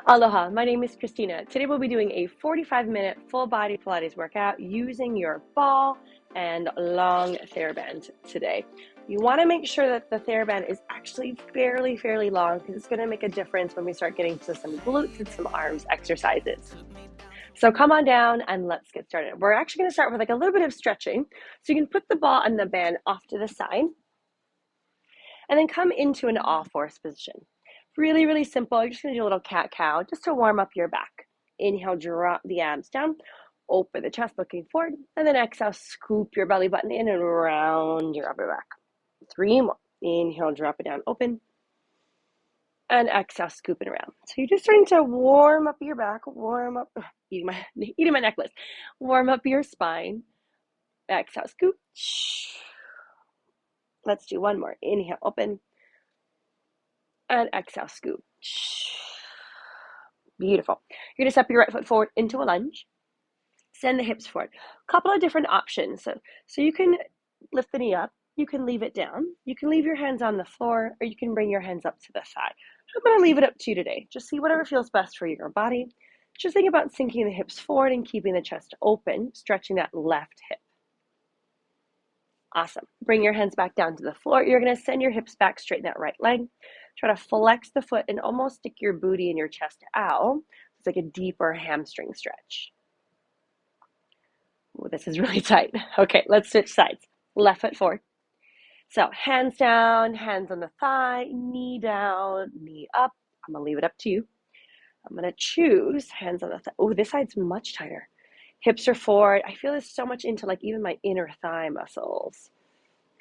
Aloha, my name is Christina. Today we'll be doing a 45-minute full body Pilates workout using your ball and long Theraband today. You want to make sure that the Theraband is actually fairly long because it's going to make a difference when we start getting to some glutes and some arms exercises. So come on down and let's get started. We're actually going to start with like a little bit of stretching. So you can put the ball and the band off to the side and then come into an all-fours position. Really simple. You're just going to do a little cat-cow just to warm up your back. Inhale, drop the abs down, open the chest looking forward, and then exhale, scoop your belly button in and round your upper back. 3 more. Inhale, drop it down, open, and exhale, scoop it around. So you're just starting to warm up your back, warm up, eating my necklace, warm up your spine. Exhale, scoop. Let's do one more. Inhale, open, and exhale, scoop. Beautiful. You're going to step your right foot forward into a lunge. Send the hips forward. A couple of different options. So you can lift the knee up. You can leave it down. You can leave your hands on the floor, or you can bring your hands up to the thigh. I'm going to leave it up to you today. Just see whatever feels best for your body. Just think about sinking the hips forward and keeping the chest open, stretching that left hip. Awesome. Bring your hands back down to the floor. You're going to send your hips back, straighten that right leg. Try to flex the foot and almost stick your booty and your chest out. It's like a deeper hamstring stretch. Ooh, this is really tight. Okay, let's switch sides. Left foot forward. So hands down, hands on the thigh, knee down, knee up. I'm going to leave it up to you. I'm going to choose hands on the thigh. Oh, this side's much tighter. Hips are forward. I feel this so much into like even my inner thigh muscles.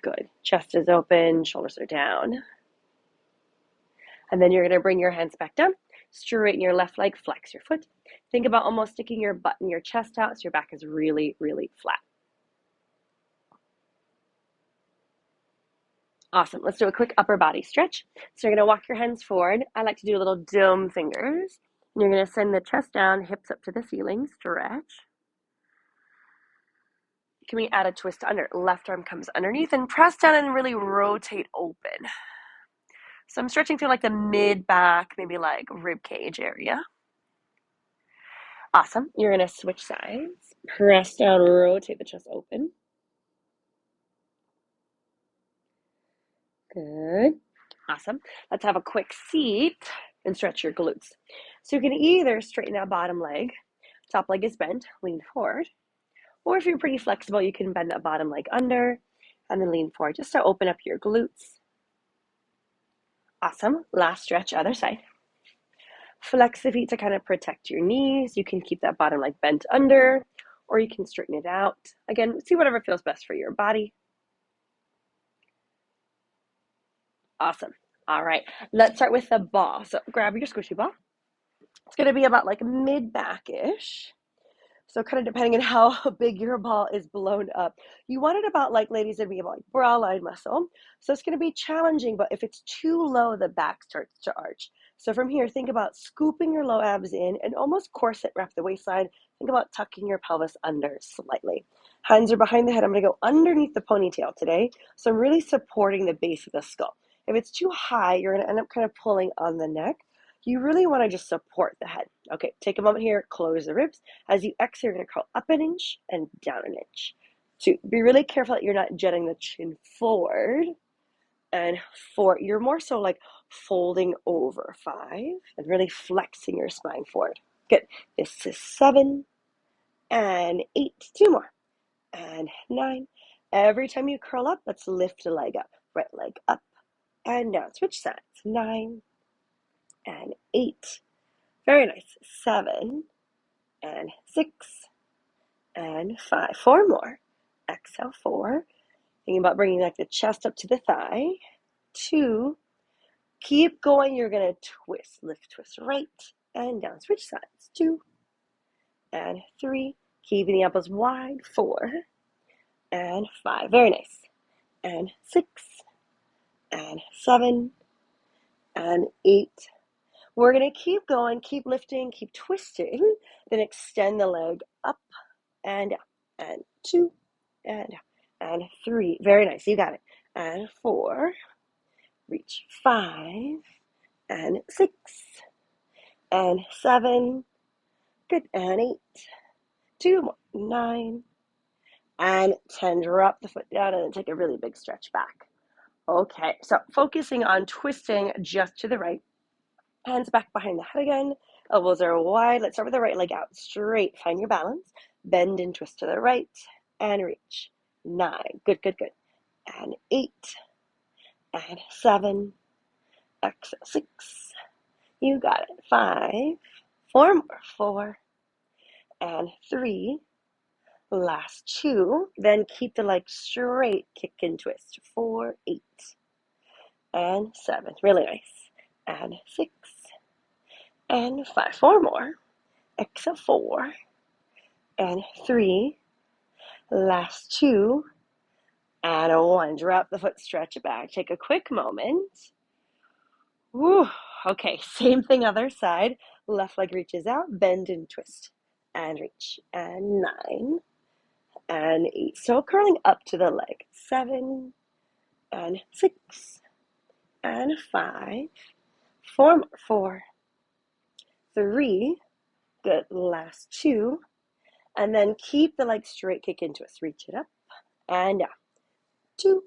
Good. Chest is open, shoulders are down. And then you're going to bring your hands back down. Straighten your left leg, flex your foot. Think about almost sticking your butt and your chest out so your back is really flat. Awesome. Let's do a quick upper body stretch. So you're going to walk your hands forward. I like to do little dome fingers. And you're going to send the chest down, hips up to the ceiling, stretch. Can we add a twist under? Left arm comes underneath and press down and really rotate open. So I'm stretching through like the mid back, maybe like rib cage area. Awesome. You're going to switch sides. Press down, rotate the chest open. Good. Awesome. Let's have a quick seat and stretch your glutes. So you can either straighten that bottom leg, top leg is bent, lean forward. Or if you're pretty flexible, you can bend that bottom leg under and then lean forward just to open up your glutes. Awesome. Last stretch, other side. Flex the feet to kind of protect your knees. You can keep that bottom leg bent under, or you can straighten it out. Again, see whatever feels best for your body. Awesome. All right, let's start with the ball. So grab your squishy ball. It's going to be about like mid-back-ish. So kind of depending on how big your ball is blown up. You want it about like, ladies, it'd be about like brow line muscle. So it's going to be challenging, but if it's too low, the back starts to arch. So from here, think about scooping your low abs in and almost corset wrap the waistline. Think about tucking your pelvis under slightly. Hands are behind the head. I'm going to go underneath the ponytail today. So I'm really supporting the base of the skull. If it's too high, you're going to end up kind of pulling on the neck. You really want to just support the head. Okay, take a moment here, close the ribs. As you exhale, you're going to curl up an inch and down an inch. 2, be really careful that you're not jetting the chin forward. And 4, you're more so like folding over. 5, and really flexing your spine forward. Good. This is 7 and 8. 2 more. And 9. Every time you curl up, let's lift a leg up. Right leg up and down. Switch sides. 9 and 8. Very nice. 7 and 6 and 5. 4 more. Exhale, 4. Thinking about bringing like the chest up to the thigh. 2. Keep going. You're going to twist. Lift, twist right and down. Switch sides. 2 and 3. Keeping the elbows wide. 4 and 5. Very nice. And 6 and 7 and 8. We're going to keep going, keep lifting, keep twisting, then extend the leg up and down, and 2, and 3. Very nice, you got it. And 4, reach 5, and 6, and 7, good, and 8, 2 more, 9, and 10. Drop the foot down and then take a really big stretch back. Okay, so focusing on twisting just to the right. Hands back behind the head again. Elbows are wide. Let's start with the right leg out straight. Find your balance. Bend and twist to the right and reach. 9. Good, good, good. And 8 and 7. Exhale. 6. You got it. 5. 4 more. 4 and 3. Last 2. Then keep the leg straight. Kick and twist. 4, 8 and 7. Really nice. And 6 and 5. 4 more. Exhale. 4 and 3. Last 2 and 1. Drop the foot, stretch it back. Take a quick moment. Woo. Okay, same thing other side. Left leg reaches out, bend and twist. And reach. And 9 and 8. Still curling up to the leg. 7 and 6 and 5. 4 more. 4, 3. Good. Last 2. And then keep the leg straight, kick and twist. Reach it up and down. 2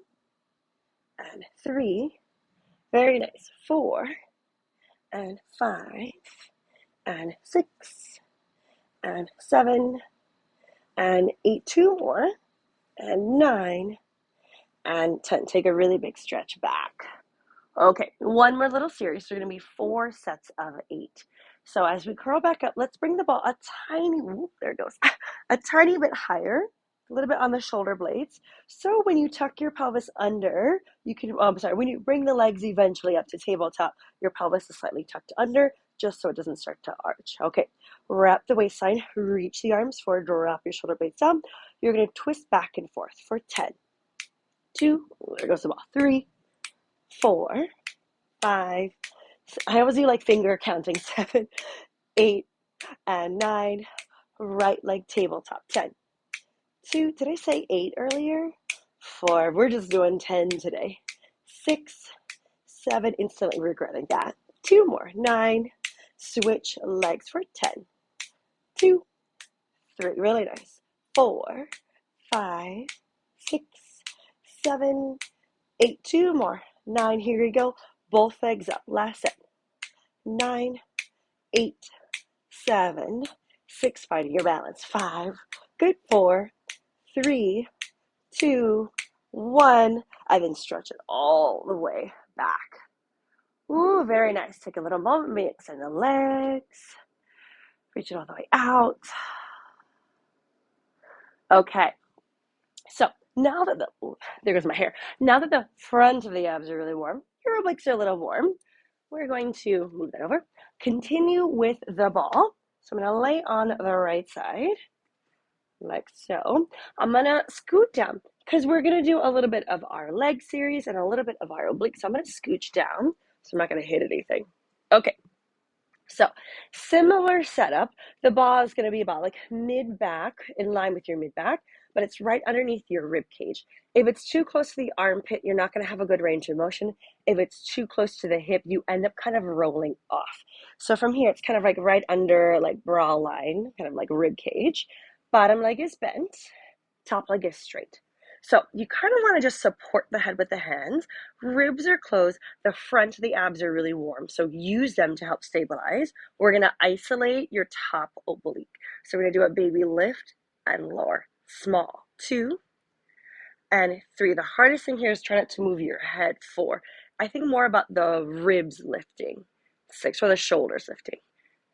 and 3. Very nice. 4 and 5 and 6 and 7 and 8. 2 more and 9 and 10. Take a really big stretch back. Okay, one more little series. So, going to be 4 sets of 8. So as we curl back up, let's bring the ball a tiny, there it goes, a tiny bit higher, a little bit on the shoulder blades. So when you tuck your pelvis under, you can, when you bring the legs eventually up to tabletop, your pelvis is slightly tucked under, just so it doesn't start to arch. Okay, wrap the waistline, reach the arms forward, drop your shoulder blades down. You're going to twist back and forth for 10, 2, there goes the ball, 3, 4, 5, I always do like finger counting, 7, 8, and 9. Right leg tabletop, 10, 2, did I say 8 earlier? 4, we're just doing 10 today. 6, 7, instantly regretting that. 2 more, 9, switch legs for 10, 2, 3, really nice. 4, 5, 6, 7, 8, 2 more, 9, here you go. Both legs up, last set. 9, 8, 7, 6, finding your balance. 5, good. 4, 3, 2, 1, and then stretch it all the way back. Ooh, very nice. Take a little moment, maybe extend the legs, reach it all the way out. Okay, so now that there goes my hair. Now that the front of the abs are really warm, your obliques are a little warm, we're going to move that over. Continue with the ball. So I'm going to lay on the right side, like so. I'm going to scoot down because we're going to do a little bit of our leg series and a little bit of our obliques. So I'm going to scooch down, so I'm not going to hit anything. Okay, so similar setup. The ball is going to be about like mid-back, in line with your mid-back, but it's right underneath your rib cage. If it's too close to the armpit, you're not going to have a good range of motion. If it's too close to the hip, you end up kind of rolling off. So from here, it's kind of like right under like bra line, kind of like rib cage. Bottom leg is bent, top leg is straight. So you kind of want to just support the head with the hands. Ribs are closed. The front of the abs are really warm. So use them to help stabilize. We're going to isolate your top oblique. So we're going to do a baby lift and lower. Small. 2 and 3. The hardest thing here is try not to move your head. 4. I think more about the ribs lifting. 6, or the shoulders lifting.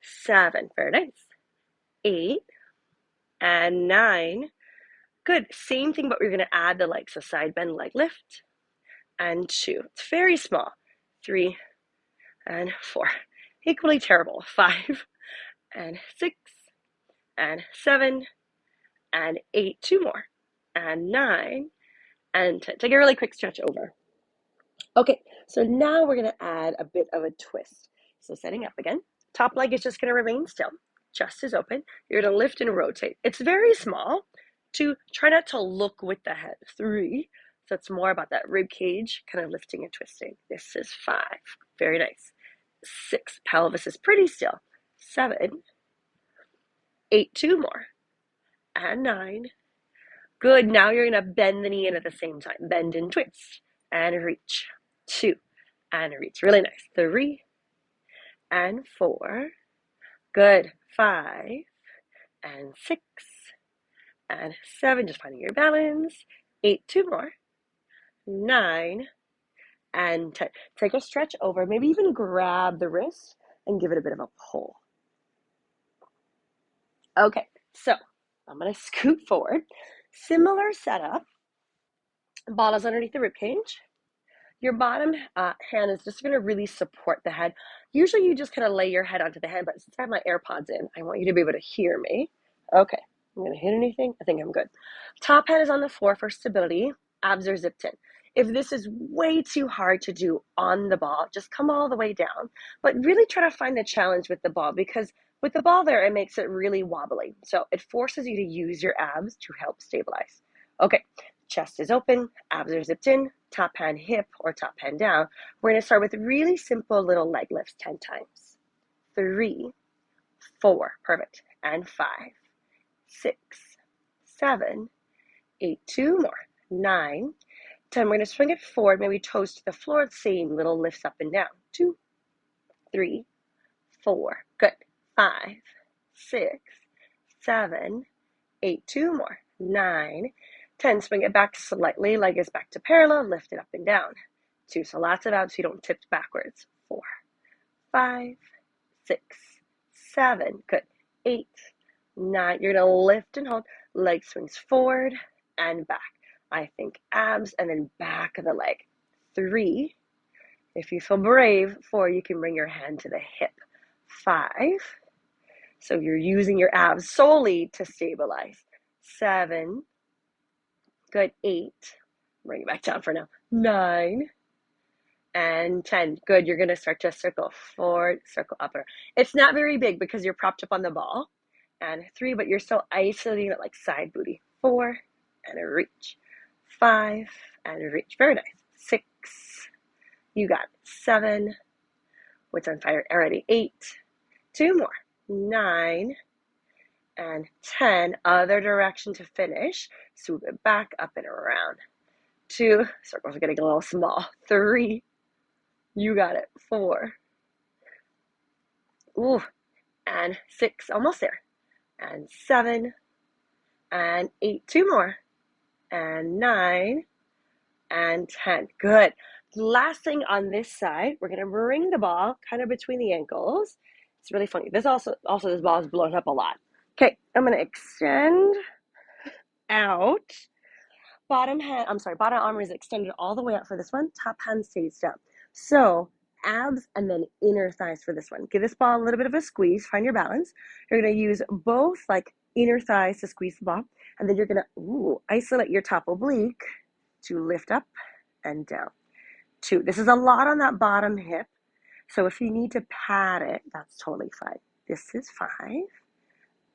7. Very nice. 8 and 9. Good. Same thing, but we're going to add the legs. So side bend, leg lift, and 2. It's very small. 3 and 4. Equally terrible. 5 and 6 and 7 and 8. 2 more. And 9 and 10. Take a really quick stretch over. Okay, so now we're going to add a bit of a twist. So setting up again. Top leg is just going to remain still. Chest is open. You're going to lift and rotate. It's very small. 2, try not to look with the head. 3, so it's more about that rib cage, kind of lifting and twisting. This is 5, very nice. 6, pelvis is pretty still. 7, 8, 2 more, and 9. Good. Now you're going to bend the knee in at the same time. Bend and twist, and reach. 2, and reach. Really nice. 3, and 4. Good. 5, and 6, and 7. Just finding your balance. 8, 2 more, 9, and 10. Take a stretch over. Maybe even grab the wrist and give it a bit of a pull. Okay, so I'm going to scoot forward. Similar setup. Ball is underneath the rib cage. Your bottom hand is just going to really support the head. Usually you just kind of lay your head onto the hand, but since I have my AirPods in, I want you to be able to hear me. Okay, I'm going to hit anything. I think I'm good. Top hand is on the floor for stability. Abs are zipped in. If this is way too hard to do on the ball, just come all the way down. But really try to find the challenge with the ball, because with the ball there, it makes it really wobbly. So it forces you to use your abs to help stabilize. Okay, chest is open, abs are zipped in, top hand hip or top hand down. We're going to start with really simple little leg lifts 10 times. 3, 4, perfect, and 5, 6, 7, 8, 2 more, 9, 10. We're going to swing it forward, maybe toes to the floor, same little lifts up and down. 2, 3, 4, good, 5, 6, 7, 8, 2 more, 9, 10. Swing it back slightly, leg is back to parallel, lift it up and down. 2, so lots of abs so you don't tip backwards. 4, 5, 6, 7, good, 8, 9. You're going to lift and hold, leg swings forward and back. I think abs and then back of the leg. 3, if you feel brave. 4, you can bring your hand to the hip. 5, so you're using your abs solely to stabilize. 7, good, 8, bring it back down for now. 9, and 10, good. You're going to start to circle forward, circle up. It's not very big because you're propped up on the ball. And 3, but you're still isolating it like side booty. 4, and a reach. 5, and a reach. Very nice. 6, you got 7, what's on fire already? 8, 2 more, 9, and 10. Other direction to finish. Swoop it back, up and around. 2, circles are getting a little small. 3, you got it. 4, ooh, and 6, almost there. And 7, and 8, 2 more, and 9, and 10. Good. Last thing on this side, we're going to bring the ball kind of between the ankles. It's really funny. This this ball is blown up a lot. Okay, I'm going to extend out. Bottom arm is extended all the way out for this one. Top hand stays down. So abs and then inner thighs for this one. Give this ball a little bit of a squeeze. Find your balance. You're going to use both like inner thighs to squeeze the ball. And then you're going to isolate your top oblique to lift up and down. 2. This is a lot on that bottom hip. So if you need to pad it, that's totally fine. This is 5,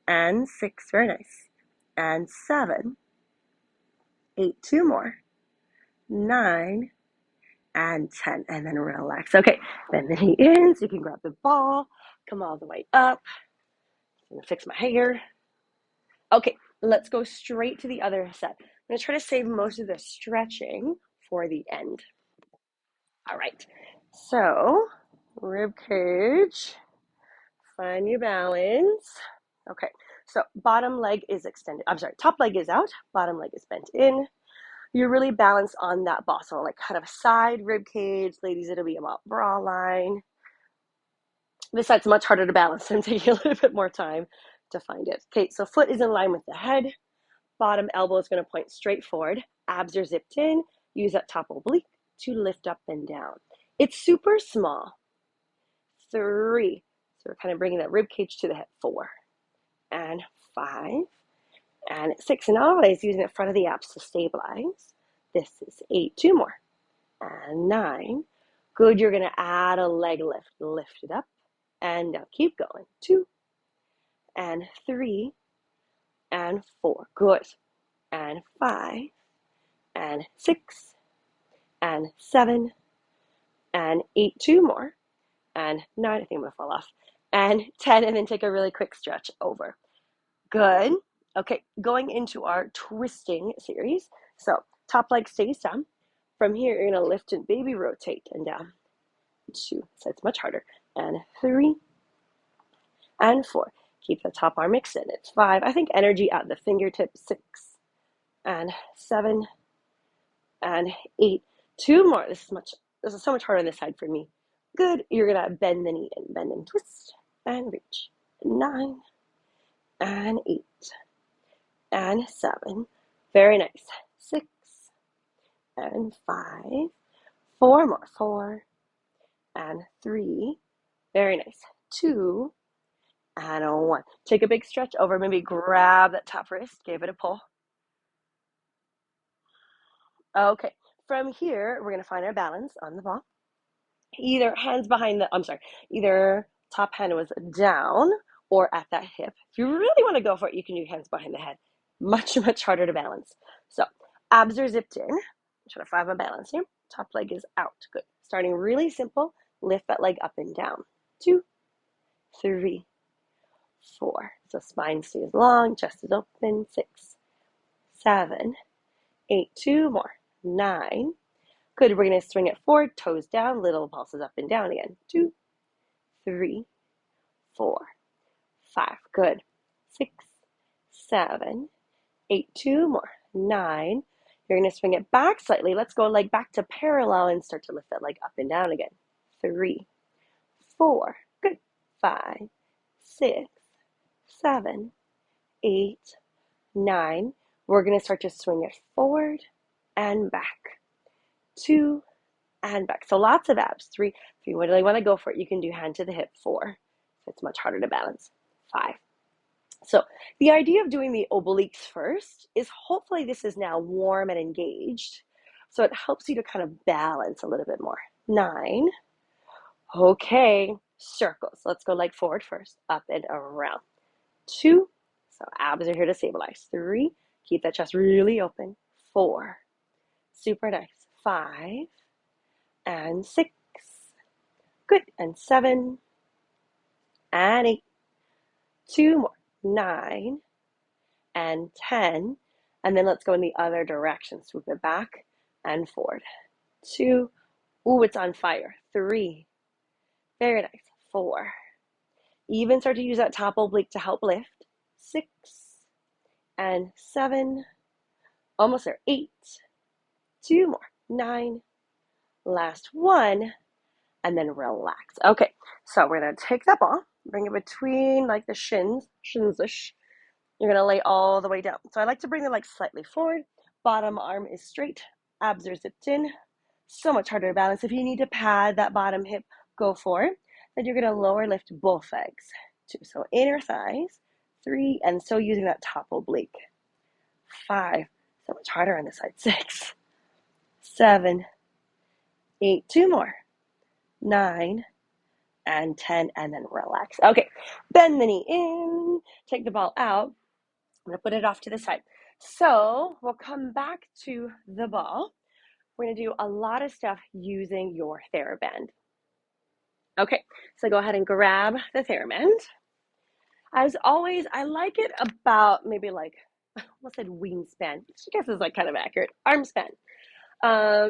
and 6, very nice, and 7, 8, 2 more, 9, and 10, and then relax. Okay, bend the knee in so you can grab the ball, come all the way up. I'm gonna fix my hair. Okay, let's go straight to the other set. I'm gonna try to save most of the stretching for the end. All right, so rib cage, find your balance. Okay, so bottom leg is extended. I'm sorry, top leg is out, bottom leg is bent in. You're really balanced on that ball. So like kind of side rib cage. Ladies, it'll be about bra line. This side's much harder to balance. I'm taking a little bit more time to find it. Okay, so foot is in line with the head. Bottom elbow is going to point straight forward. Abs are zipped in. Use that top oblique to lift up and down. It's super small. 3. So we're kind of bringing that rib cage to the hip. 4, and 5, and 6. And always using the front of the abs to stabilize. This is 8. 2 more, and 9. Good. You're going to add a leg lift. Lift it up and now keep going. 2, and 3, and 4. Good. And 5, and 6, and 7, and 8. 2 more, and 9. I think I'm going to fall off. and 10, and then take a really quick stretch over. Good. Okay, going into our twisting series. So top leg stays down. From here, you're gonna lift and baby rotate and down. 2, so it's much harder. And 3, and 4. Keep the top arm extended. 5, I think energy at the fingertips. 6, and 7, and 8. 2 more. This is so much harder on this side for me. Good. You're gonna bend the knee and bend and twist and reach. 9, and 8, and 7. Very nice. 6, and 5. 4 more. 4, and 3. Very nice. 2, and a 1. Take a big stretch over. Maybe grab that top wrist. Give it a pull. Okay. From here, we're going to find our balance on the ball. Either top hand was down or at that hip. If you really want to go for it, you can do hands behind the head. Much, much harder to balance. So abs are zipped in. I'm trying to find my balance here. Top leg is out. Good. Starting really simple. Lift that leg up and down. 2, 3, 4. So spine stays long, chest is open. 6, 7, 8. 2 more. 9. Good. We're going to swing it forward, toes down, little pulses up and down again. 2, 3, 4, 5. Good. 6, 7, 8. 2 more. 9. You're going to swing it back slightly. Let's go leg back to parallel and start to lift that leg up and down again. 3, 4. Good. 5, 6, 7, 8, 9. We're going to start to swing it forward and back. 2, and back. So lots of abs. 3. If you really want to go for it, you can do hand to the hip. 4. It's much harder to balance. 5. So the idea of doing the obliques first is hopefully this is now warm and engaged. So it helps you to kind of balance a little bit more. 9. Okay, circles. Let's go leg forward first, up and around. 2. So abs are here to stabilize. 3. Keep that chest really open. 4. Super nice. 5. And 6. Good. And 7. And 8. 2 more. 9. And 10. And then let's go in the other direction. Swoop it back and forward. 2. Ooh, it's on fire. 3. Very nice. 4. Even start to use that top oblique to help lift. 6. And 7. Almost there. 8. 2 more. 9. Last 1. And then relax. Okay, so we're going to take that ball, bring it between like the shins-ish. You're going to lay all the way down. So I like to bring the legs slightly forward. Bottom arm is straight. Abs are zipped in. So much harder to balance. If you need to pad that bottom hip, go for it. Then you're going to lower lift both legs. 2. So inner thighs. 3. And so using that top oblique. 5. So much harder on this side. 6. 7. 8. 2 more. 9. And 10, and then relax. Okay, bend the knee in, take the ball out. I'm going to put it off to the side. So we'll come back to the ball. We're going to do a lot of stuff using your Theraband. Okay, so go ahead and grab the Theraband. As always, I like it about maybe like, I almost said wingspan, which I guess is like kind of accurate, arm span.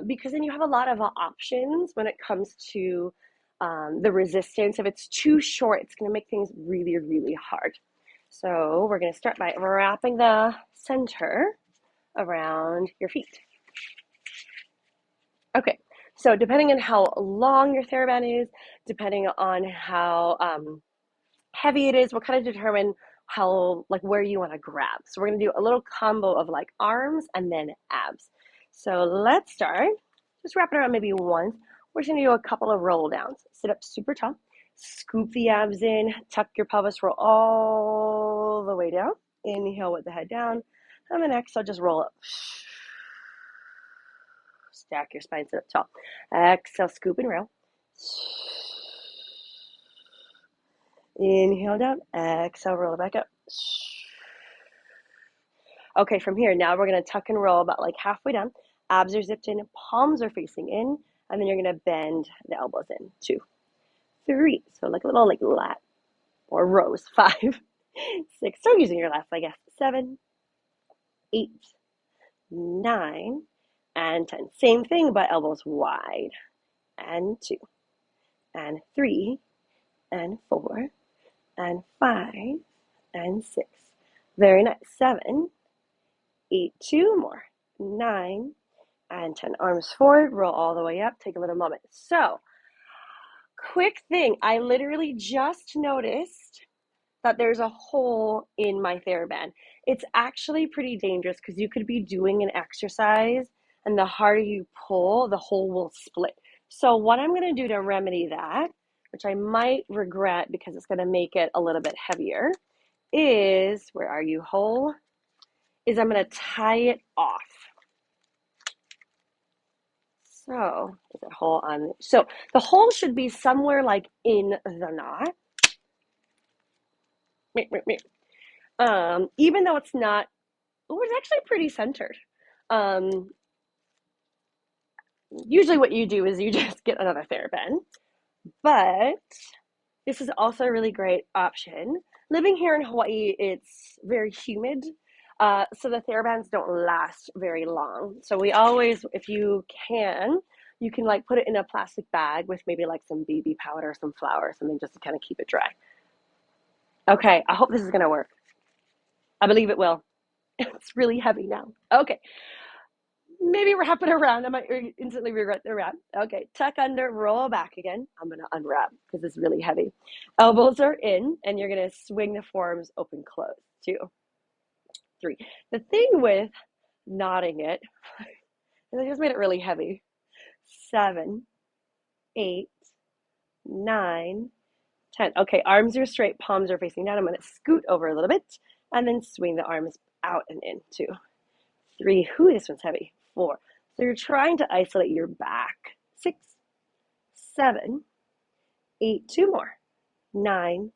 Because then you have a lot of options when it comes to the resistance. If it's too short, it's going to make things really, really hard. So we're going to start by wrapping the center around your feet. Okay, so depending on how long your Theraband is, depending on how heavy it is, will kind of determine how, like, where you want to grab. So we're going to do a little combo of like arms and then abs. So let's start. Just wrap it around maybe once. We're just going to do a couple of roll downs. Sit up super tall. Scoop the abs in. Tuck your pelvis. Roll all the way down. Inhale with the head down. And then exhale, just roll up. Stack your spine. Sit up tall. Exhale, scoop and roll. Inhale down. Exhale, roll it back up. Okay, from here, now we're going to tuck and roll about like halfway down. Abs are zipped in, palms are facing in, and then you're going to bend the elbows in. 2, 3. So like a little like lat. or rows. 5, 6, start using your left, I guess. 7, 8, 9, and 10. Same thing, but elbows wide. And 2, and 3, and 4, and 5, and 6. Very nice. 7, 8, 2 more. 9, and 10. Arms forward, roll all the way up. Take a little moment. So, quick thing. I literally just noticed that there's a hole in my Theraband. It's actually pretty dangerous because you could be doing an exercise and the harder you pull, the hole will split. So what I'm going to do to remedy that, which I might regret because it's going to make it a little bit heavier, is, where are you, hole? Is I'm going to tie it off. So, is it hole on? So the hole should be somewhere like in the knot. Even though it's not, oh, it's actually pretty centered. Um, Usually what you do is you just get another Theraband, but this is also a really great option. Living here in Hawaii, it's very humid, so the Therabands don't last very long. So we always, if you can like put it in a plastic bag with maybe like some baby powder, some flour, something just to kind of keep it dry. Okay, I hope this is gonna work. I believe it will. It's really heavy now. Okay, maybe wrap it around. I might instantly regret the wrap. Okay, tuck under, roll back again. I'm gonna unwrap because it's really heavy. Elbows are in, and you're gonna swing the forearms open, close. 2, 3. The thing with knotting it is I just made it really heavy. 7, 8, 9, 10. Okay, arms are straight, palms are facing down. I'm gonna scoot over a little bit and then swing the arms out and in. 2, 3. Whoo, this one's heavy. 4. So you're trying to isolate your back. 6, 7, 8. 2 more. 9,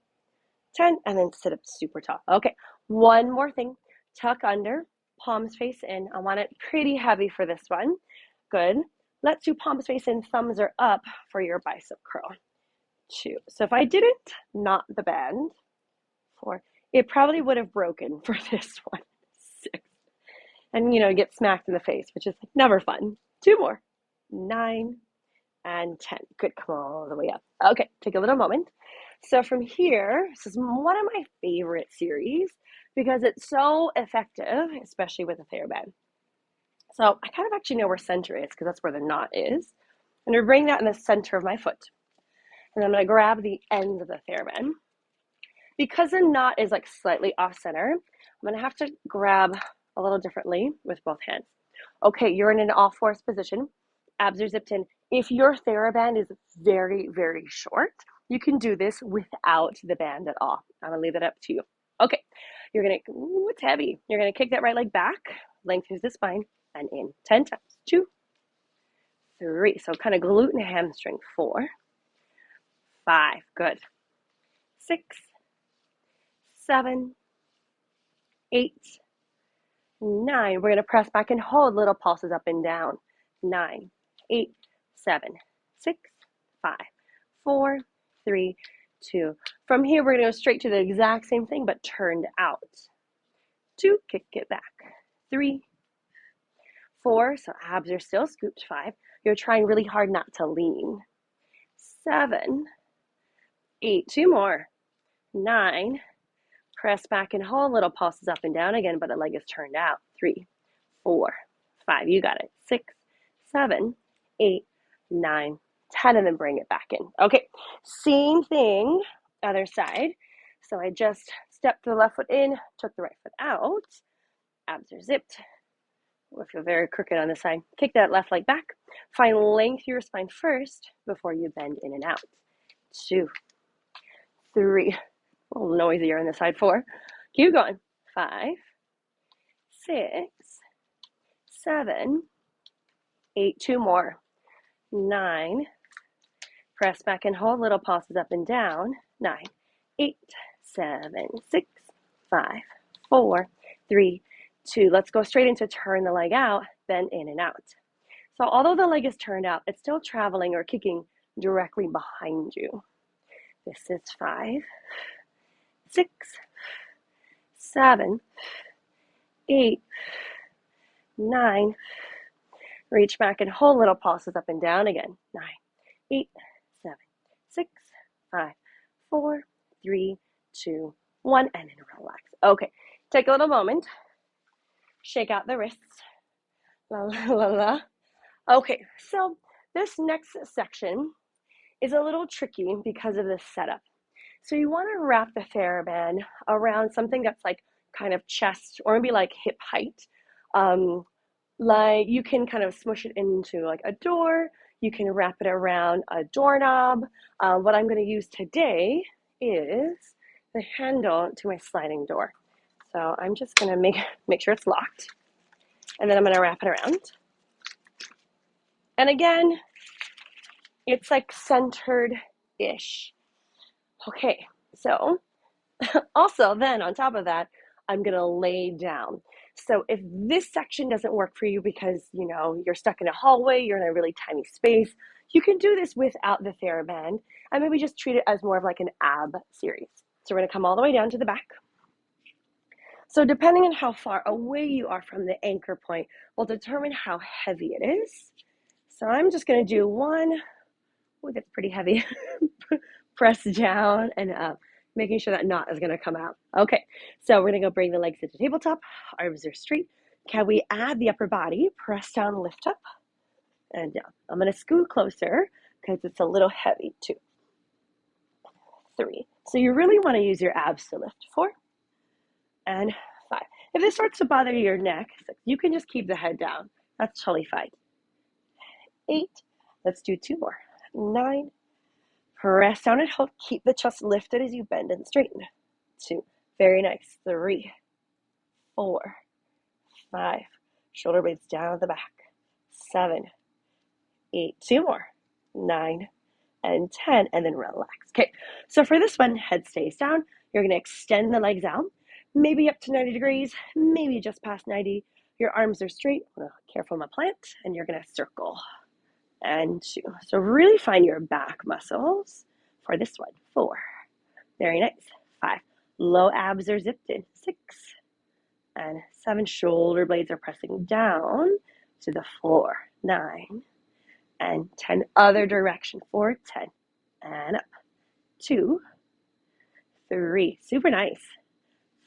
10. And then sit up super tall. Okay, one more thing. Tuck under, palms face in. I want it pretty heavy for this one. Good. Let's do palms face in, thumbs are up for your bicep curl. 2. So if I didn't knot the band, 4, it probably would have broken for this one. 6. And, get smacked in the face, which is never fun. 2 more. 9 and 10. Good, come all the way up. Okay, take a little moment. So from here, this is one of my favorite series because it's so effective, especially with a Theraband. So I kind of actually know where center is because that's where the knot is. I'm going to bring that in the center of my foot. And I'm going to grab the ends of the Theraband. Because the knot is like slightly off center, I'm going to have to grab a little differently with both hands. Okay, you're in an all fours position. Abs are zipped in. If your Theraband is very, very short, you can do this without the band at all. I'm going to leave it up to you. Okay, you're going to, ooh, it's heavy. You're going to kick that right leg back, lengthens the spine, and in 10 times. 2, 3. So kind of glute and hamstring. 4, 5. Good. 6, 7, 8, 9. We're going to press back and hold little pulses up and down. 9, 8, 7, 6, 5, 4, 3, 2. From here, we're going to go straight to the exact same thing, but turned out. 2, kick it back. 3, 4, so abs are still scooped. 5, you're trying really hard not to lean. 7, 8, 2 more. 9, press back and hold, little pulses up and down again, but the leg is turned out. 3, 4, 5, you got it. 6, 7, 8, 9, 10, and then bring it back in. Okay, same thing, other side. So I just stepped the left foot in, took the right foot out. Abs are zipped. I feel very crooked on this side. Kick that left leg back. Find length through your spine first before you bend in and out. 2, 3, a little noisier on this side. 4, keep going. 5, 6, 7, 8, 2 more. 9, press back and hold, little pulses up and down. 9, 8, 7, 6, 5, 4, 3, 2. Let's go straight into turn the leg out, bend in and out. So although the leg is turned out, it's still traveling or kicking directly behind you. This is 5, 6, 7, 8, 9. Reach back and hold little pulses up and down again. 9, 8, 7, 6, 5, 4, 3, 2, 1, and then relax. Okay, take a little moment. Shake out the wrists. La, la, la, la. Okay, so this next section is a little tricky because of the setup. So you want to wrap the Theraband around something that's like kind of chest or maybe like hip height. Like you can kind of smush it into like a door. You can wrap it around a doorknob. What I'm going to use today is the handle to my sliding door. So I'm just going to make sure it's locked. And then I'm going to wrap it around. And again, it's like centered-ish. Okay, so also then on top of that, I'm gonna lay down. So if this section doesn't work for you because you're stuck in a hallway, you're in a really tiny space, you can do this without the Theraband and maybe just treat it as more of like an ab series. So we're gonna come all the way down to the back. So depending on how far away you are from the anchor point will determine how heavy it is. So I'm just gonna do one. Oh, that's pretty heavy. Press down and up, making sure that knot is going to come out. Okay, so we're going to go bring the legs to the tabletop. Arms are straight. Can we add the upper body? Press down, lift up, and down. I'm going to scoot closer because it's a little heavy. 2, 3. So you really want to use your abs to lift. 4 and 5. If this starts to bother your neck, you can just keep the head down. That's totally fine. 8. Let's do 2 more. 9. Press down and hold. Keep the chest lifted as you bend and straighten. 2. Very nice. 3, 4, 5. Shoulder blades down at the back. 7, 8. 2 more. 9 and 10. And then relax. Okay. So for this one, head stays down. You're going to extend the legs out. Maybe up to 90 degrees. Maybe just past 90. Your arms are straight. Careful on the plant. And you're going to circle. And 2. So really find your back muscles for this one. 4. Very nice. 5. Low abs are zipped in. 6 and 7. Shoulder blades are pressing down to the floor. 9 and 10. Other direction. 4, 10 and up. 2, 3. Super nice.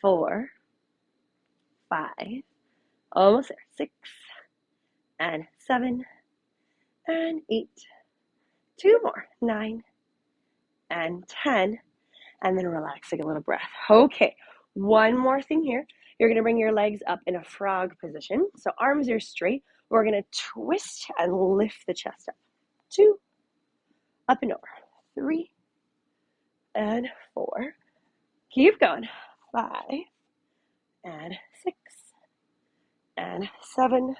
4, 5. Almost there. 6 and 7 and 8. 2 more. 9 and 10. And then relax, take a little breath. Okay, one more thing here. You're going to bring your legs up in a frog position. So arms are straight. We're going to twist and lift the chest up. 2, up and over. 3 and 4. Keep going. 5 and 6 and 7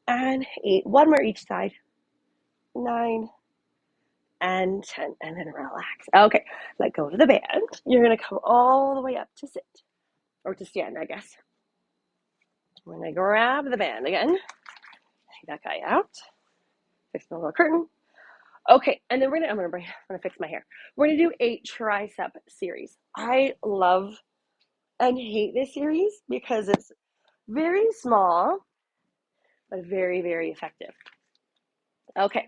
and 8. One more each side. 9 and 10. And then relax. Okay, let go of the band. You're going to come all the way up to sit. Or to stand, I guess. I'm going to grab the band again. Take that guy out. Fix the little curtain. Okay, and then I'm going to fix my hair. We're going to do a tricep series. I love and hate this series because it's very small, but very, very effective. Okay,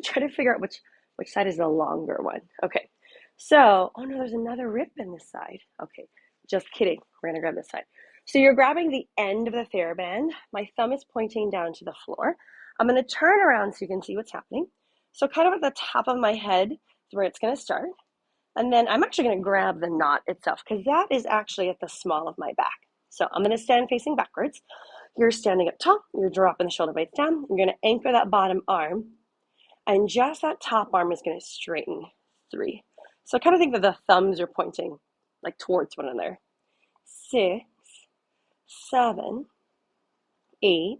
try to figure out which side is the longer one. Okay, so, oh no, there's another rip in this side. Okay, just kidding. We're going to grab this side. So you're grabbing the end of the Theraband. My thumb is pointing down to the floor. I'm going to turn around so you can see what's happening. So kind of at the top of my head is where it's going to start. And then I'm actually going to grab the knot itself because that is actually at the small of my back. So I'm going to stand facing backwards. You're standing up tall. You're dropping the shoulder blades down. You're going to anchor that bottom arm. And just that top arm is going to straighten. 3. So kind of think that the thumbs are pointing like towards one another. 6, 7, 8,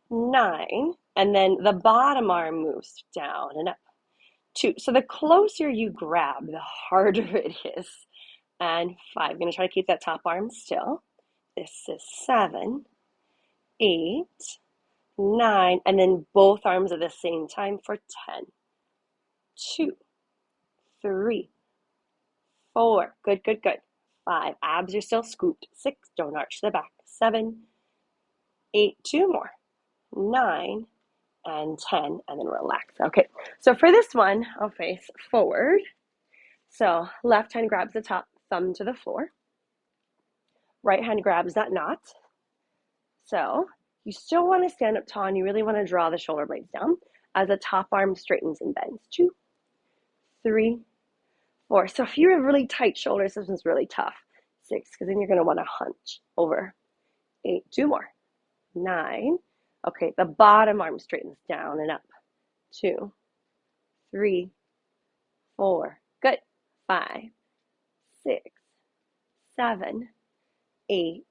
9. And then the bottom arm moves down and up. 2. So the closer you grab, the harder it is. And 5. I'm going to try to keep that top arm still. This is 7, 8, 9. And then both arms at the same time for 10. 2, 3, 4, good, good, good. 5, abs are still scooped. 6, don't arch the back. 7, 8, 2 more. 9, and 10, and then relax. Okay, so for this one, I'll face forward. So left hand grabs the top, thumb to the floor. Right hand grabs that knot. So you still want to stand up tall, and you really want to draw the shoulder blades down as the top arm straightens and bends. 2, 3, 4. So if you have really tight shoulders, this one's really tough. 6, because then you're going to want to hunch over. 8, 2 more. 9. Okay, the bottom arm straightens down and up. 2, 3, 4. Good. 5, 6, 7, 8,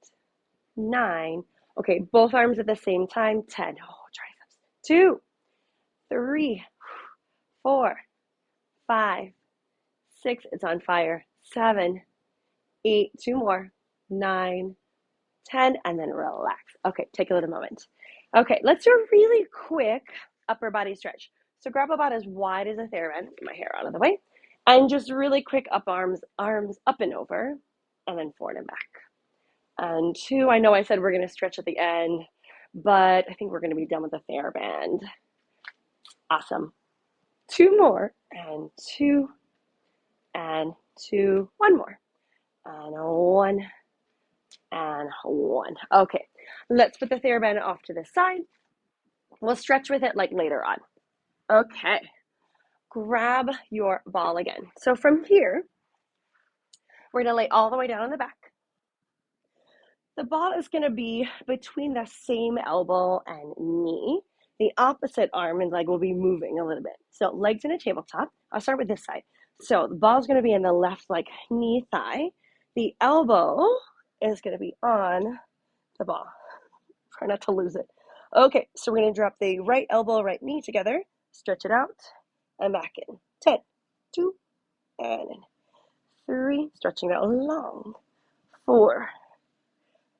9. Okay, both arms at the same time. 10. Oh, triceps. 2, 3, 4, 5, 6. It's on fire. 7, 8. 2 more. 9, 10, and then relax. Okay, take a little moment. Okay, let's do a really quick upper body stretch. So grab about as wide as a Theraband. Get my hair out of the way. And just really quick up arms up and over, and then forward and back. And 2, I know I said we're going to stretch at the end, but I think we're going to be done with the Theraband. Awesome. 2 more, and 2, and 2, 1 more, and 1, and 1. Okay, let's put the Theraband off to the side. We'll stretch with it like later on. Okay, grab your ball again. So from here, we're going to lay all the way down on the back. The ball is going to be between the same elbow and knee. The opposite arm and leg will be moving a little bit. So legs in a tabletop. I'll start with this side. So the ball is going to be in the left like knee thigh. The elbow is going to be on the ball. Try not to lose it. Okay, so we're going to drop the right elbow, right knee together. Stretch it out and back in. 10, 2, and 3. Stretching it out long. 4,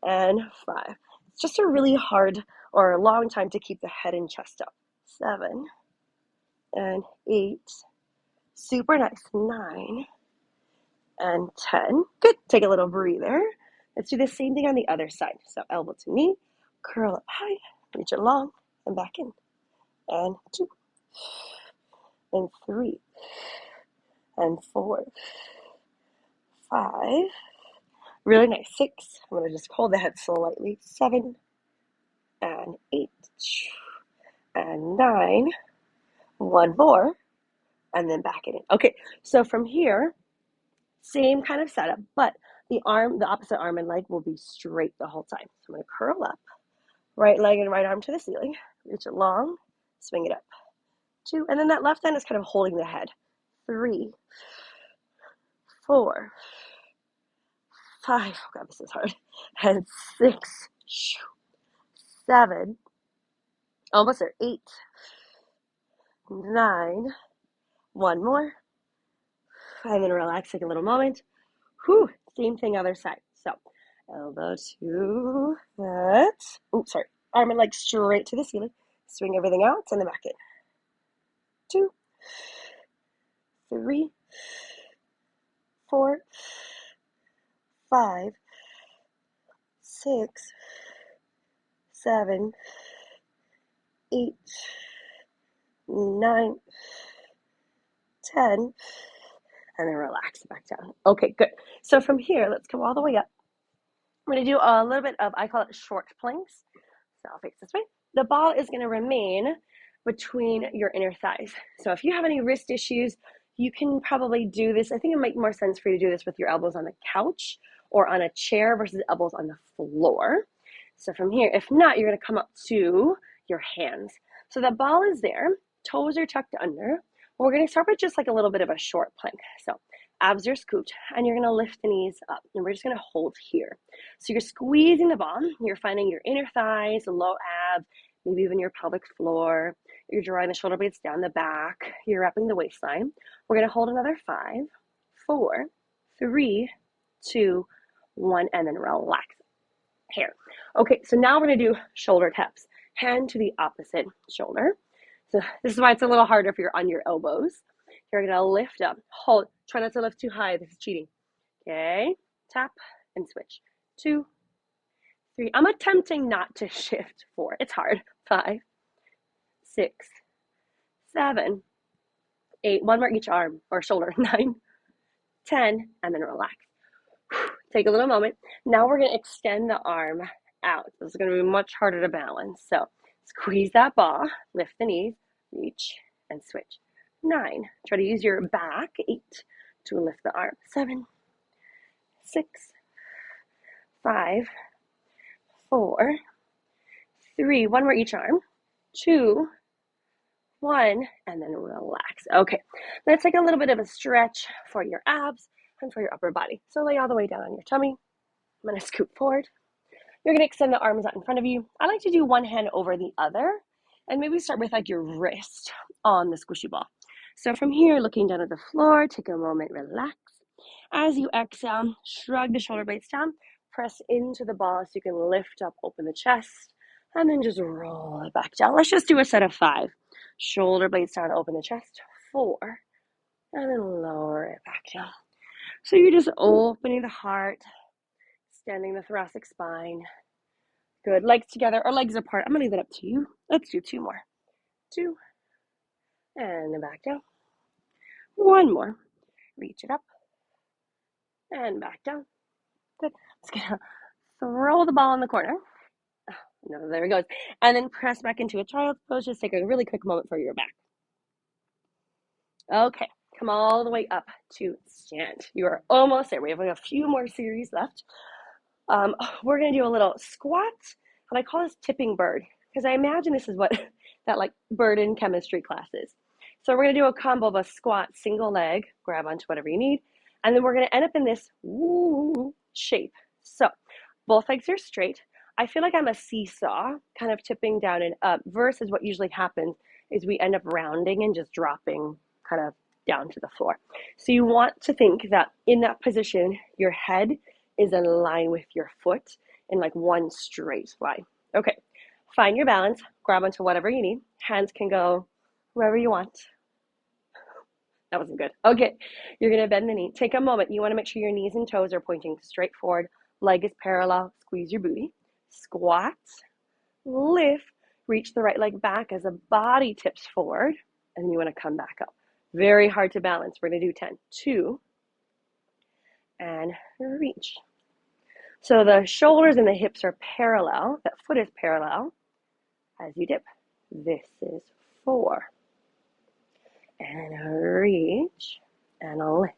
and 5. It's just a really hard or a long time to keep the head and chest up. 7, and 8. Super nice. 9, and 10. Good. Take a little breather. Let's do the same thing on the other side. So elbow to knee, curl up high, reach it long, and back in. And 2, and 3, and 4, 5. Really nice. 6. I'm going to just hold the head slightly. 7, and 8, and 9. 1 more, and then back it in. Okay, so from here, same kind of setup, but the opposite arm and leg will be straight the whole time. So I'm going to curl up, right leg and right arm to the ceiling, reach it long, swing it up. 2, and then that left hand is kind of holding the head. 3, 4, 5, oh God, this is hard, and 6, 7, almost there, 8, 9, 1 more, and then relax, take a little moment. Whew, same thing other side. So elbow to that. Oh, sorry. Arm and leg straight to the ceiling. Swing everything out and then back in. 2, 3, 4, 5, 6, 7, 8, 9, 10, and then relax back down. Okay, good. So from here, let's come all the way up. I'm going to do a little bit of, I call it short planks. So I'll face this way. The ball is going to remain between your inner thighs. So if you have any wrist issues, you can probably do this. I think it might make more sense for you to do this with your elbows on the couch or on a chair versus elbows on the floor. So from here, if not, you're going to come up to your hands. So the ball is there, toes are tucked under. We're going to start with just like a little bit of a short plank. So abs are scooped, and you're going to lift the knees up, and we're just going to hold here. So you're squeezing the ball. You're finding your inner thighs, the low abs, maybe even your pelvic floor. You're drawing the shoulder blades down the back. You're wrapping the waistline. We're going to hold another 5, 4, 3, 2, 1, and then relax. Here. Okay, so now we're going to do shoulder taps. Hand to the opposite shoulder. So this is why it's a little harder if you're on your elbows. You're going to lift up, hold. Try not to lift too high. This is cheating. Okay, tap and switch. 2, 3. I'm attempting not to shift. 4. It's hard. 5, 6, 7, 8. One more each arm or shoulder. 9, 10, and then relax. Take a little moment. Now we're going to extend the arm out. This is going to be much harder to balance. So squeeze that ball, lift the knees, reach, and switch. 9. Try to use your back. 8 to lift the arm. 7, 6, 5, 4, 3. One more each arm. 2, 1, and then relax. Okay, let's take a little bit of a stretch for your abs and for your upper body. So lay all the way down on your tummy. I'm going to scoot forward. You're going to extend the arms out in front of you. I like to do one hand over the other, and maybe start with like your wrist on the squishy ball. So from here, looking down at the floor, take a moment, relax. As you exhale, shrug the shoulder blades down, press into the ball so you can lift up, open the chest, and then just roll it back down. Let's just do a set of 5. Shoulder blades down, open the chest. 4, and then lower it back down. So you're just opening the heart, extending the thoracic spine. Good. Legs together or legs apart. I'm going to leave it up to you. Let's do 2 more. 2, and then back down. 1 more. Reach it up, and back down. Good. Just going to throw the ball in the corner. No, there it goes. And then press back into a child's pose. Just take a really quick moment for your back. Okay, come all the way up to stand. You are almost there. We have a few more series left. We're going to do a little squat, and I call this tipping bird, because I imagine this is what that like bird in chemistry class is. So we're going to do a combo of a squat, single leg, grab onto whatever you need, and then we're going to end up in this shape. So both legs are straight. I feel like I'm a seesaw, kind of tipping down and up, versus what usually happens is we end up rounding and just dropping kind of down to the floor. So you want to think that in that position, your head is in line with your foot in like one straight line. Okay, find your balance, grab onto whatever you need. Hands can go wherever you want. That wasn't good. Okay, you're gonna bend the knee. Take a moment. You wanna make sure your knees and toes are pointing straight forward. Leg is parallel. Squeeze your booty. Squat, lift, reach the right leg back as the body tips forward, and you wanna come back up. Very hard to balance. We're gonna do 10. 2, and reach. So the shoulders and the hips are parallel. That foot is parallel as you dip. This is 4. And reach. And lift.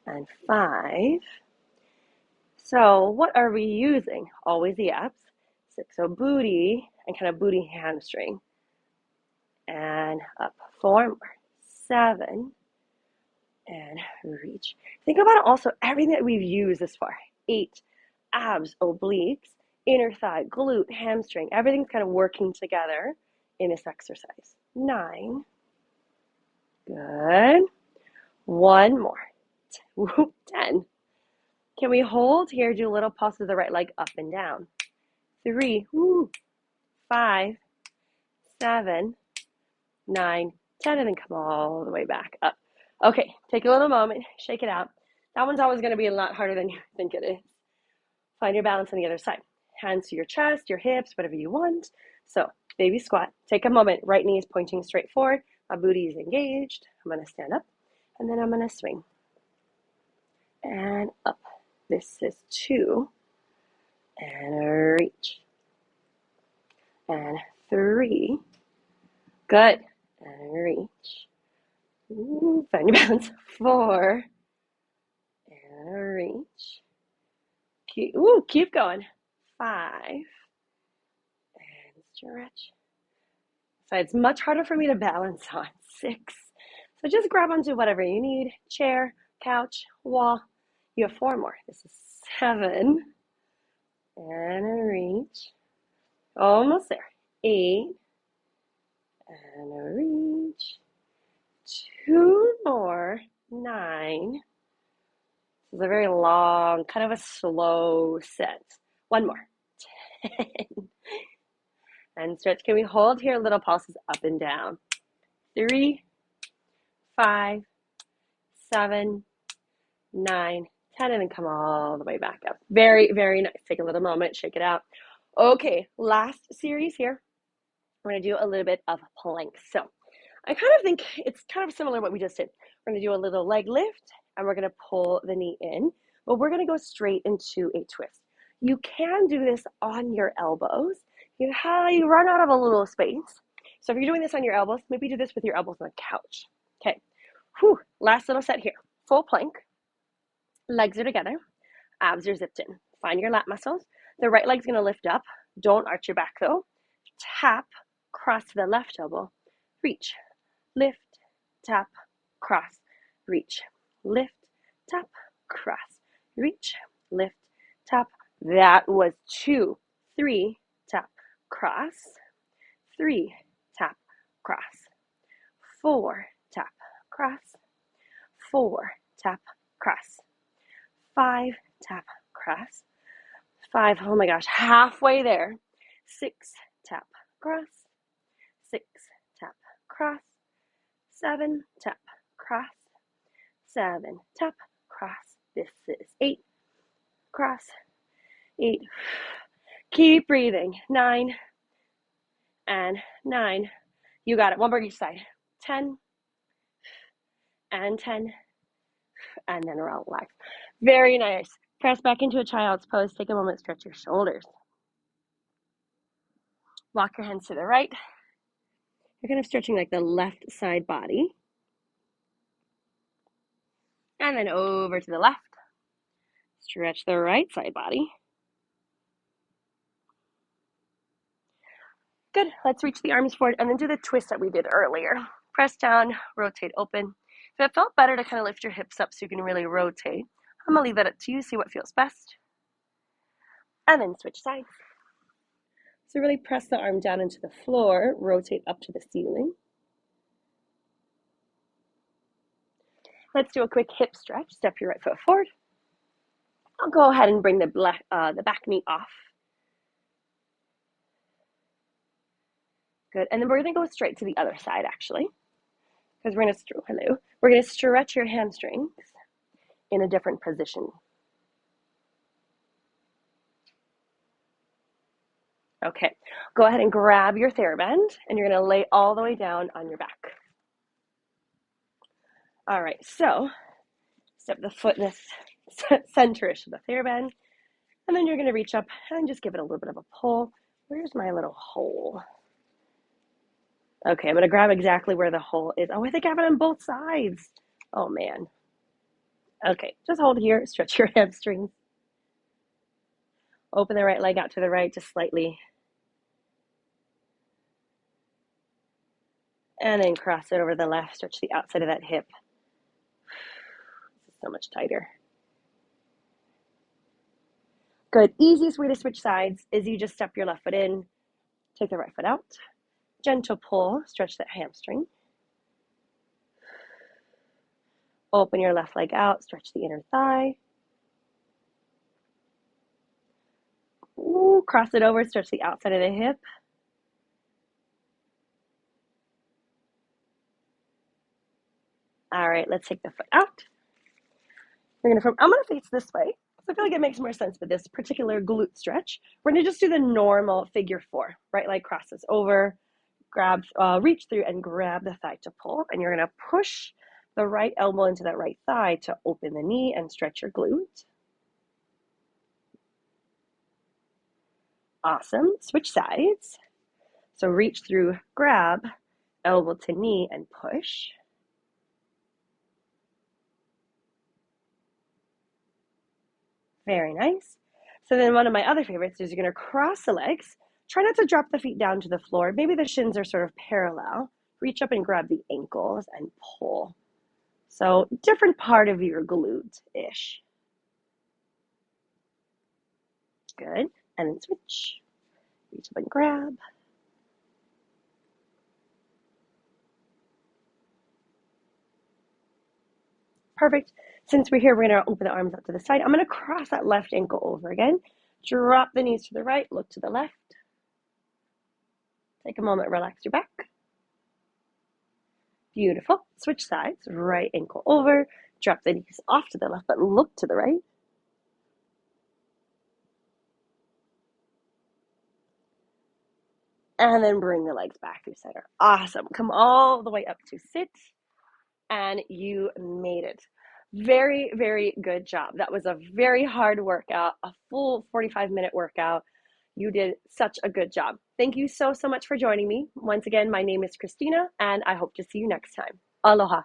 And 5. So what are we using? Always the abs. 6. So booty and kind of booty hamstring. And up. 4 more. 7. And reach. Think about also everything that we've used this far. 8. Abs, obliques, inner thigh, glute, hamstring. Everything's kind of working together in this exercise. 9. Good. 1 more. 10. Can we hold here? Do a little pulse of the right leg up and down. 3. 5, 7, 9, 10, and then come all the way back up. Okay, take a little moment, shake it out. That one's always going to be a lot harder than you think it is. Find your balance on the other side. Hands to your chest, your hips, whatever you want. So, baby squat. Take a moment. Right knee is pointing straight forward. My booty is engaged. I'm going to stand up, and then I'm going to swing. And up. This is 2. And reach. And 3. Good. And reach. Find your balance. 4. And reach. Keep going. 5. And stretch. So it's much harder for me to balance on. 6. So just grab onto whatever you need. Chair, couch, wall. You have 4 more. This is 7. And reach. Almost there. 8. And reach. 2 more. 9. This is a very long, kind of a slow set. 1 more. 10. And stretch. Can we hold here? Little pulses up and down. 3, 5, 7, 9, 10, and then come all the way back up. Very, very nice. Take a little moment, shake it out. Okay, last series here. We're going to do a little bit of plank. So I kind of think it's kind of similar to what we just did. We're going to do a little leg lift, and we're going to pull the knee in, but we're going to go straight into a twist. You can do this on your elbows. You run out of a little space. So if you're doing this on your elbows, maybe do this with your elbows on the couch. Okay. Whew. Last little set here. Full plank. Legs are together. Abs are zipped in. Find your lat muscles. The right leg's going to lift up. Don't arch your back though. Tap, cross to the left elbow. Reach. Lift, tap, cross, reach. Lift, tap, cross, reach. Lift, tap. That was 2, 3, tap, cross. 3, tap, cross. 4, tap, cross. 4, tap, cross. 5, tap, cross. 5, oh my gosh, halfway there. 6, tap, cross. 6, tap, cross. 7, tap, cross. 7, tap, cross. This is 8, cross. 8. Keep breathing. 9 and 9. You got it. One more each side. 10 and 10. And then relax. Very nice. Press back into a child's pose. Take a moment, stretch your shoulders. Walk your hands to the right. You're kind of stretching like the left side body. And then over to the left. Stretch the right side body. Good. Let's reach the arms forward and then do the twist that we did earlier. Press down, rotate open. If it felt better to kind of lift your hips up so you can really rotate, I'm going to leave that up to you. See what feels best. And then switch sides. So really press the arm down into the floor, rotate up to the ceiling. Let's do a quick hip stretch. Step your right foot forward. I'll go ahead and bring the back knee off. Good. And then we're going to go straight to the other side, actually, because we're going to stretch your hamstrings in a different position. Okay. Go ahead and grab your Theraband, and you're going to lay all the way down on your back. All right. So step the foot in the center-ish of the Theraband, and then you're going to reach up and just give it a little bit of a pull. Where's my little hole? Okay, I'm going to grab exactly where the hole is. Oh, I think I have it on both sides. Oh, man. Okay, just hold here. Stretch your hamstrings. Open the right leg out to the right, just slightly. And then cross it over the left. Stretch the outside of that hip. This is so much tighter. Good. Easiest way to switch sides is you just step your left foot in, take the right foot out. Gentle pull, stretch that hamstring. Open your left leg out, stretch the inner thigh. Ooh, cross it over, stretch the outside of the hip. All right, let's take the foot out. I'm gonna face this way, because I feel like it makes more sense with this particular glute stretch. We're gonna just do the normal figure 4. Right leg crosses over, reach through and grab the thigh to pull, and you're going to push the right elbow into that right thigh to open the knee and stretch your glute. Awesome. Switch sides. So reach through, grab, elbow to knee, and push. Very nice. So then one of my other favorites is you're going to cross the legs. Try not to drop the feet down to the floor. Maybe the shins are sort of parallel. Reach up and grab the ankles and pull. So different part of your glute-ish. Good. And then switch. Reach up and grab. Perfect. Since we're here, we're going to open the arms up to the side. I'm going to cross that left ankle over again. Drop the knees to the right. Look to the left. Take a moment. Relax your back. Beautiful. Switch sides. Right ankle over. drop the knees off to the left, but look to the right. And then bring the legs back through center. Awesome. Come all the way up to sit, and you made it. Very, very good job. That was a very hard workout, a full 45-minute workout. You did such a good job. Thank you so, so much for joining me. Once again, my name is Christina, and I hope to see you next time. Aloha.